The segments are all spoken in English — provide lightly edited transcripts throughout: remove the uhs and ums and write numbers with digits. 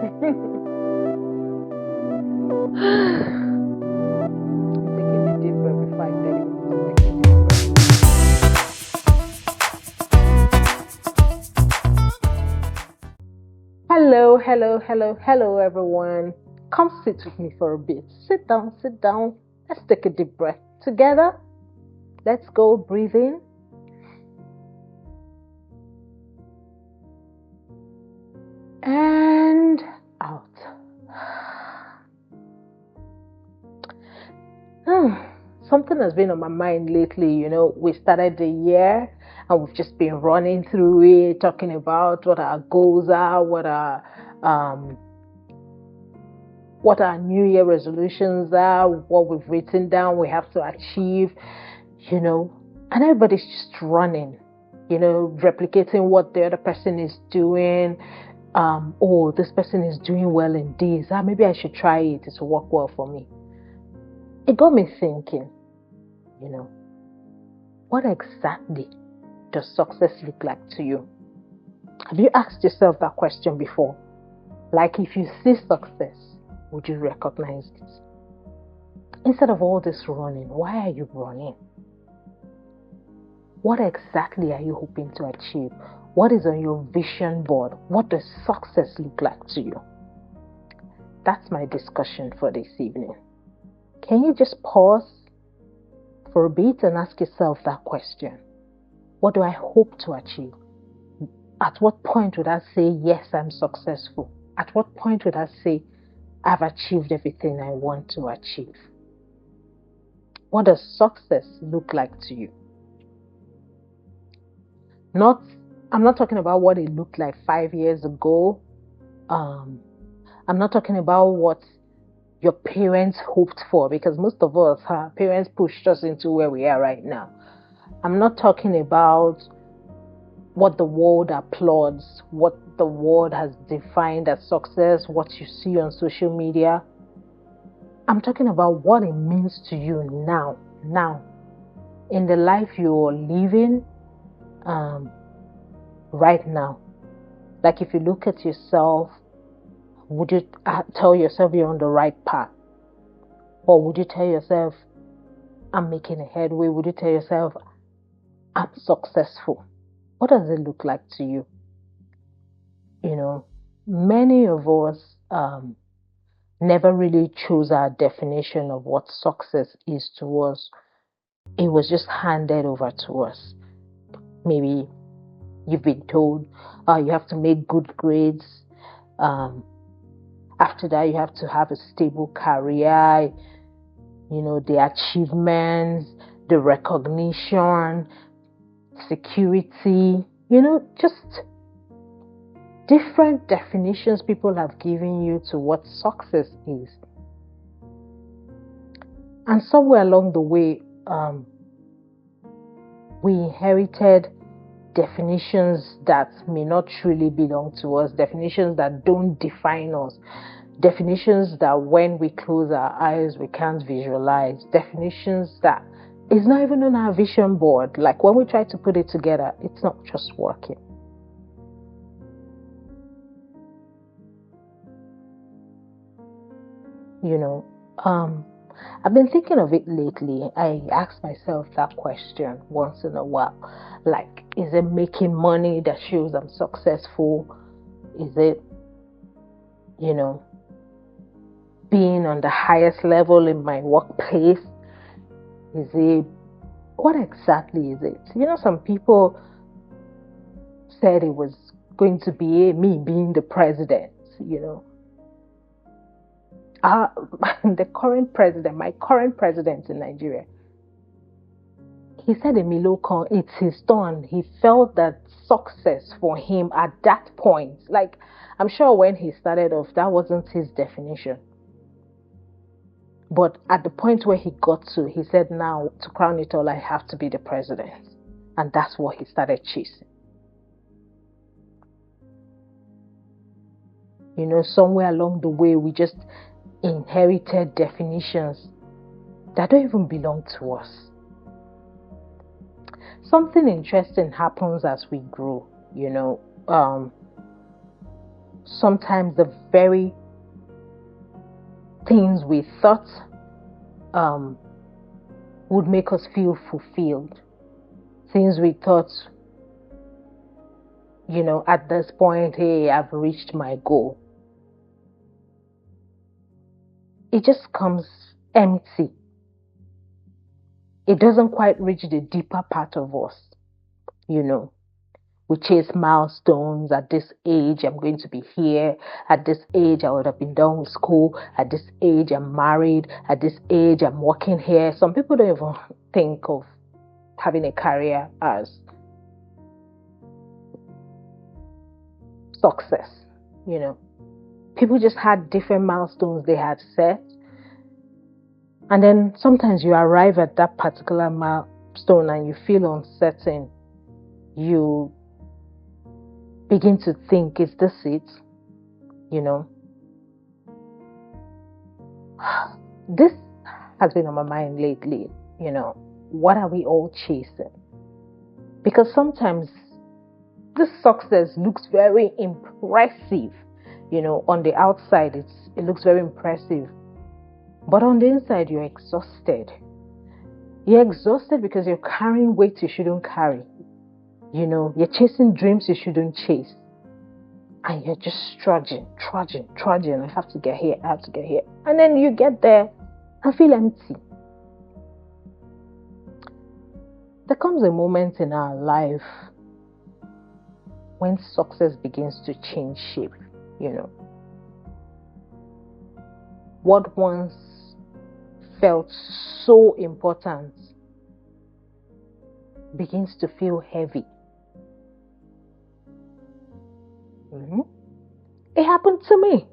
Taking a deep breath before I tell you to take a deep breath. Hello, hello, hello, hello, everyone. Come sit with me for a bit. Sit down, sit down. Let's take a deep breath together. Let's go. Breathe in and out. Something has been on my mind lately. We started the year and we've just been running through it, talking about what our goals are, what our New Year resolutions are, what we've written down we have to achieve, and everybody's just running, replicating what the other person is doing. Oh, this person is doing well in this. Maybe I should try it. It will work well for me. It got me thinking, what exactly does success look like to you? Have you asked yourself that question before? Like, if you see success, would you recognize it? Instead of all this running, why are you running? What exactly are you hoping to achieve? What is on your vision board? What does success look like to you? That's my discussion for this evening. Can you just pause for a bit and ask yourself that question? What do I hope to achieve? At what point would I say, yes, I'm successful? At what point would I say, I've achieved everything I want to achieve? What does success look like to you? I'm not talking about what it looked like 5 years ago. I'm not talking about what your parents hoped for, because most of us, our parents pushed us into where we are right now. I'm not talking about what the world applauds, what the world has defined as success, what you see on social media. I'm talking about what it means to you now, in the life you're living right now. Like, if you look at yourself, would you tell yourself you're on the right path? Or would you tell yourself, I'm making a headway? Would you tell yourself, I'm successful? What does it look like to you? Many of us never really chose our definition of what success is to us. It was just handed over to us. Maybe you've been told you have to make good grades. After that, you have to have a stable career. The achievements, the recognition, security, just different definitions people have given you to what success is. And somewhere along the way, we inherited definitions that may not truly belong to us, definitions that don't define us, definitions that when we close our eyes we can't visualize, definitions that is not even on our vision board. Like, when we try to put it together, it's not just working. I've been thinking of it lately. I ask myself that question once in a while. Like, is it making money that shows I'm successful? Is it, being on the highest level in my workplace? Is it, what exactly is it? Some people said it was going to be me being the president, the current president, my current president in Nigeria, he said in Milokan, it's his turn. He felt that success for him at that point, like, I'm sure when he started off, that wasn't his definition. But at the point where he got to, he said, now, to crown it all, I have to be the president. And that's what he started chasing. Somewhere along the way, we just inherited definitions that don't even belong to us. Something interesting happens as we grow. sometimes the very things we thought would make us feel fulfilled, things we thought, at this point, hey, I've reached my goal, it just comes empty. It doesn't quite reach the deeper part of us. We chase milestones. At this age, I'm going to be here. At this age, I would have been done with school. At this age, I'm married. At this age, I'm working here. Some people don't even think of having a career as success. People just had different milestones they had set. And then sometimes you arrive at that particular milestone and you feel uncertain. You begin to think, is this it? This has been on my mind lately. What are we all chasing? Because sometimes this success looks very impressive. On the outside, it looks very impressive. But on the inside, you're exhausted. You're exhausted because you're carrying weight you shouldn't carry. You're chasing dreams you shouldn't chase. And you're just trudging. I have to get here. And then you get there and feel empty. There comes a moment in our life when success begins to change shape. What once felt so important begins to feel heavy. It happened to me.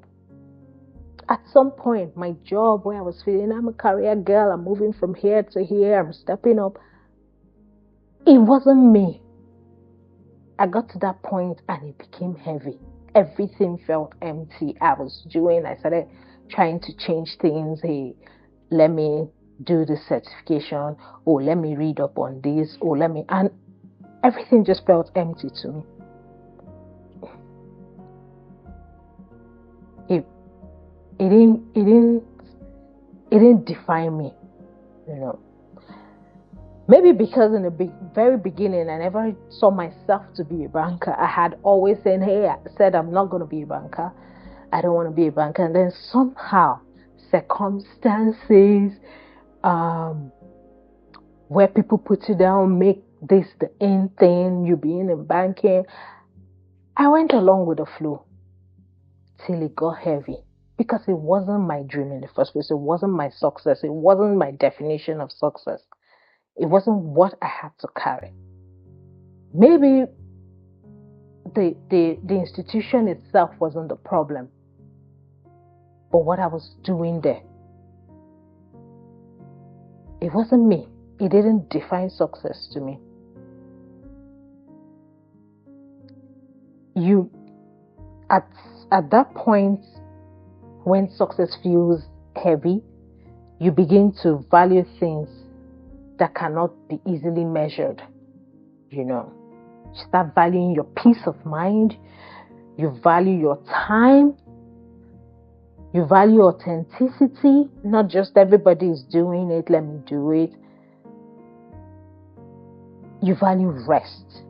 At some point, my job, where I was feeling I'm a career girl, I'm moving from here to here, I'm stepping up. It wasn't me. I got to that point and it became heavy. Everything felt empty. I started trying to change things. Hey, let me do this certification. Oh, let me read up on this. And everything just felt empty to me. It didn't define me, Maybe because in the very beginning, I never saw myself to be a banker. I had always said I'm not going to be a banker. I don't want to be a banker. And then somehow, circumstances, where people put you down, make this the end thing, you being in banking. I went along with the flow till it got heavy. Because it wasn't my dream in the first place. It wasn't my success. It wasn't my definition of success. It wasn't what I had to carry. Maybe the institution itself wasn't the problem. But what I was doing there. It wasn't me. It didn't define success to me. At that point, when success feels heavy, you begin to value things that cannot be easily measured. You start valuing your peace of mind. You value your time. You value authenticity. Not just everybody is doing it, let me do it. You value rest.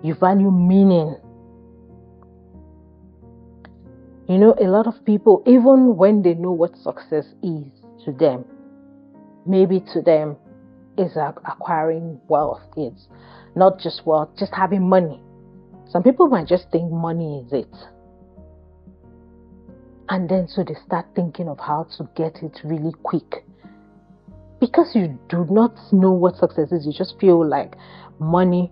You value meaning. A lot of people, even when they know what success is to them, maybe to them is acquiring wealth. It's not just wealth, just having money. Some people might just think money is it. And then so they start thinking of how to get it really quick. Because you do not know what success is, you just feel like money.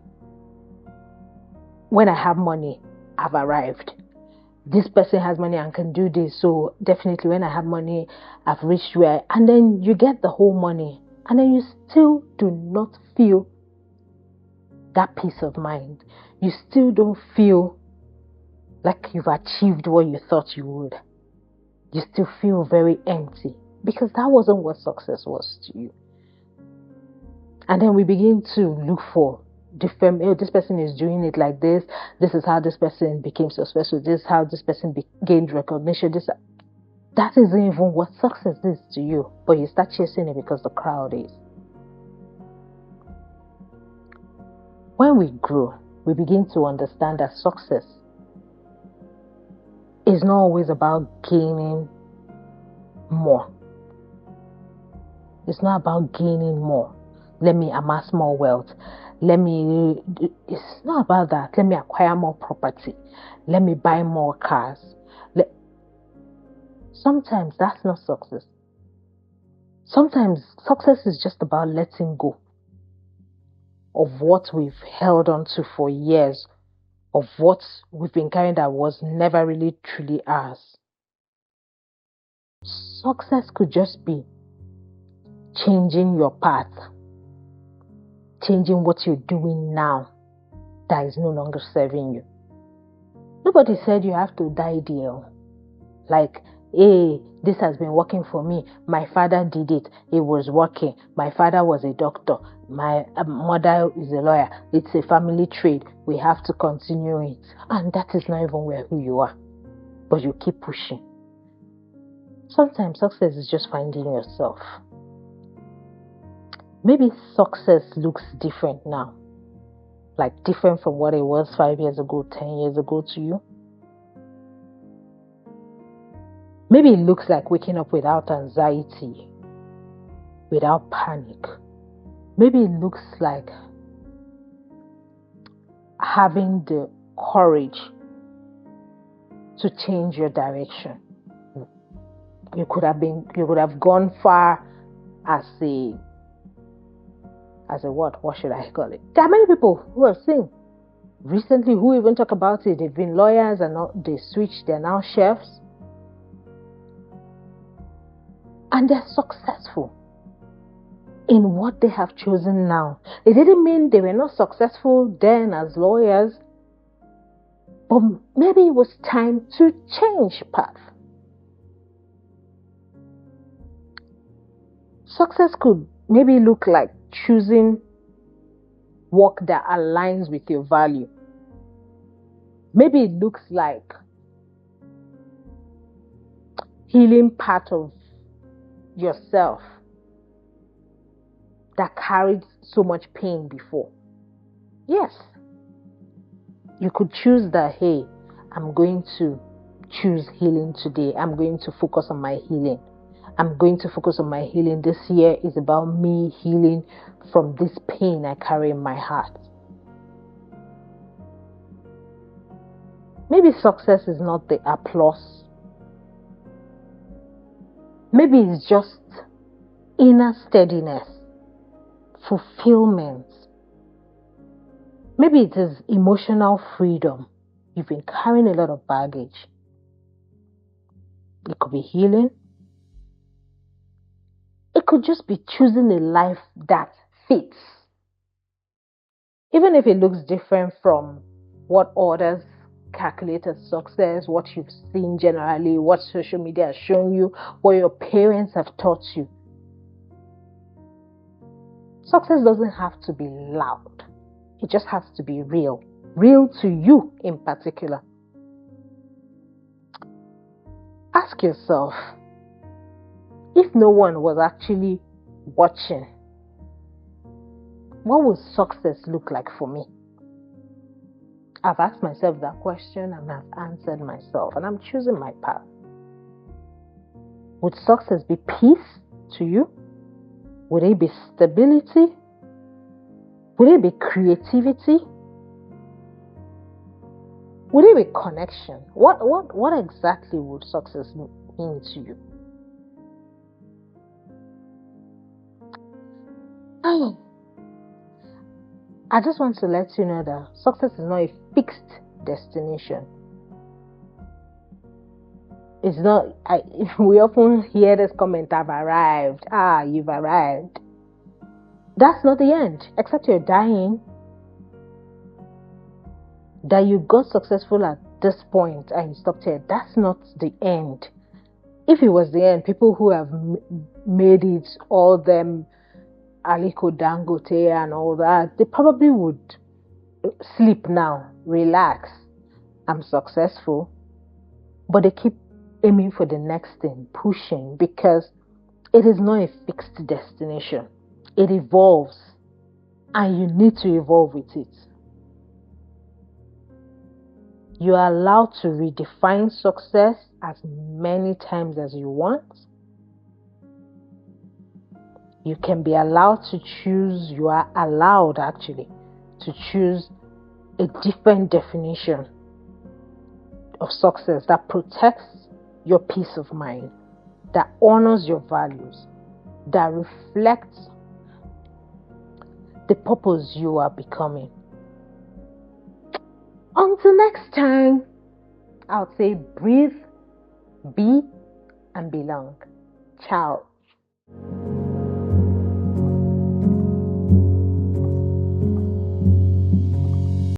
When I have money, I've arrived. This person has money and can do this, so definitely when I have money, I've reached where. And then you get the whole money, and then you still do not feel that peace of mind. You still don't feel like you've achieved what you thought you would. You still feel very empty because that wasn't what success was to you. And then we begin to look for different. Oh, this person is doing it like this. This is how this person became successful. This is how this person gained recognition. That isn't even what success is to you, but you start chasing it because the crowd is. When we grow, we begin to understand that success is not always about gaining more. It's not about gaining more. Let me amass more wealth. It's not about that. Let me acquire more property. Let me buy more cars. Sometimes that's not success. Sometimes success is just about letting go of what we've held on to for years, of what we've been carrying that was never really truly ours. Success could just be changing your path, changing what you're doing now that is no longer serving you. Nobody said you have to die there. Like, hey, this has been working for me. My father did it. It was working. My father was a doctor. My mother is a lawyer. It's a family trade. We have to continue it. And that is not even who you are. But you keep pushing. Sometimes success is just finding yourself. Maybe success looks different now. Like different from what it was 5 years ago, 10 years ago to you. Maybe it looks like waking up without anxiety, without panic. Maybe it looks like having the courage to change your direction. You could have gone far as a what should I call it? There are many people who have seen recently who even talk about it. They've been lawyers and they switched, they're now chefs. And they're successful in what they have chosen now. It didn't mean they were not successful then as lawyers, but maybe it was time to change path. Success could maybe look like choosing work that aligns with your value. Maybe it looks like healing part of yourself that carried so much pain before. Yes, you could choose that, hey, I'm going to choose healing today. I'm going to focus on my healing. I'm going to focus on my healing. This year is about me healing from this pain I carry in my heart. Maybe success is not the applause. Maybe it's just inner steadiness, fulfillment. Maybe it is emotional freedom. You've been carrying a lot of baggage. It could be healing. It could just be choosing a life that fits. Even if it looks different from what others calculate as success, what you've seen generally, what social media has shown you, what your parents have taught you. Success doesn't have to be loud. It just has to be real. Real to you in particular. Ask yourself, if no one was actually watching, what would success look like for me? I've asked myself that question and I've answered myself, and I'm choosing my path. Would success be peace to you? Would it be stability? Would it be creativity? Would it be connection? What exactly would success mean to you? I just want to let you know that success is not a fixed destination. It's not, we often hear this comment, I've arrived. You've arrived. That's not the end, except you're dying. That you got successful at this point and you stopped here. That's not the end. If it was the end, people who have made it, all them Aliko Dangote and all that, they probably would sleep now, relax, I'm successful. But they keep aiming for the next thing, pushing, because it is not a fixed destination. It evolves, and you need to evolve with it. You are allowed to redefine success as many times as you want. You can be allowed to choose, you are allowed actually to choose a different definition of success that protects your peace of mind, that honors your values, that reflects the purpose you are becoming. Until next time, I would say breathe, be, and belong. Ciao.